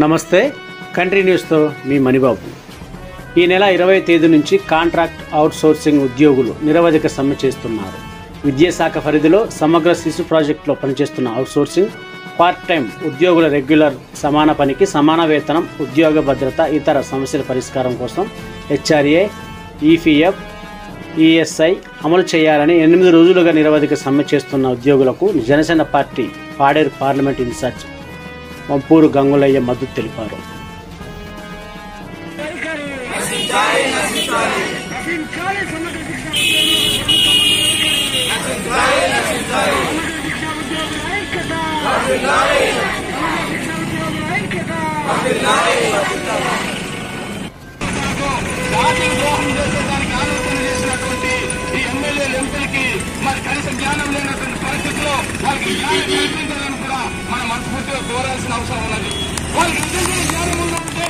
నమస్తే, కంట్రీ న్యూస్తో మీ మణిబాబు. ఈ నెల 20వ తేదీ నుంచి కాంట్రాక్ట్ అవుట్సోర్సింగ్ ఉద్యోగులు నిరవధిక సమ్మె చేస్తున్నారు. విద్యాశాఖ పరిధిలో సమగ్ర శిశు ప్రాజెక్టులో పనిచేస్తున్న అవుట్సోర్సింగ్, పార్ట్ టైం ఉద్యోగుల రెగ్యులర్ సమాన పనికి సమాన వేతనం, ఉద్యోగ భద్రత, ఇతర సమస్యల పరిష్కారం కోసం హెచ్ఆర్ఏ, ఈపీఎఫ్, ఈఎస్ఐ అమలు చేయాలని 8 రోజులుగా నిరవధిక సమ్మె చేస్తున్న ఉద్యోగులకు జనసేన పార్టీ పాడేరు పార్లమెంట్ ఇన్ఛార్జ్ వంపూరు గంగులయ్య మద్దతు తెలిపారు. మరి కనీస జ్ఞానం లేనటువంటి పరిస్థితుల్లో వాళ్ళకి జ్ఞానం కల్పించాలని కూడా మనం మనస్ఫూర్తిగా కోరాల్సిన అవసరం ఉన్నది. వాళ్ళకి నిజంగా జ్ఞానం ఉందంటే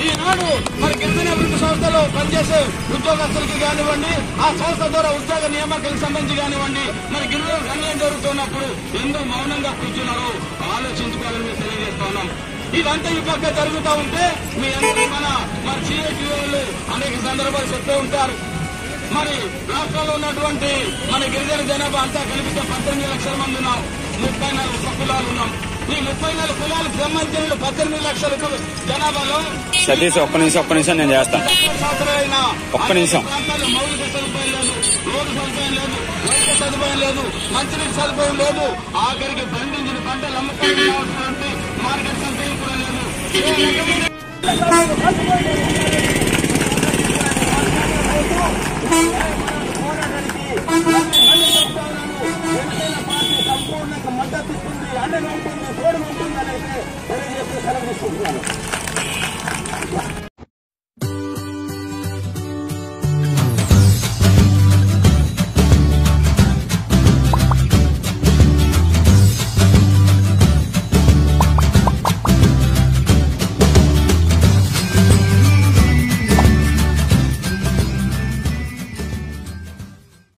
ఈనాడు మరి గిరిజన అభివృద్ధి సంస్థలో పనిచేసే ఉద్యోగస్తులకి కానివ్వండి, ఆ సంస్థ ద్వారా ఉద్యోగ నియామకాలకు సంబంధించి కానివ్వండి, మరి గిరిజన అన్యాయం జరుగుతున్నప్పుడు ఎందుకు మౌనంగా కూర్చున్నారో ఆలోచించుకోవాలని మేము తెలియజేస్తా ఉన్నాం. ఇదంతా ఈ పక్క జరుగుతూ ఉంటే మీ అందరూ మరి సిఐటిఓలు అనేక సందర్భాలు చెప్తూ ఉంటారు. మరి రాష్ట్రంలో ఉన్నటువంటి మన గిరిజన జనాభా అంతా కలిపితే 18 లక్షల మంది ఉన్నాం. 34 కులాలు ఉన్నాం. ఈ 34 కులాలకు సంబంధించిన 18 లక్షల జనాభాలో సతీష్ ఒక్క నిమిషం నేను చేస్తాను. ఒక్క నిమిషం. ప్రాంతాల్లో మౌలిక సదుపాయం లేదు, రోడ్డు సదుపాయం లేదు, వైద్య సదుపాయం లేదు, మంచినీటి సదుపాయం లేదు, ఆఖరికి పండించిన పంటలు అమ్మకానికి కావాల్సినటువంటి మార్కెట్ సదుపాయం కూడా లేదు. సంపూర్ణంగా మద్దతు ఇస్తుంది, అండగా ఉంటుంది, తోడు ఉంటుందని అయితే తెలియజేస్తూ సెలవు తీసుకుంటున్నాను.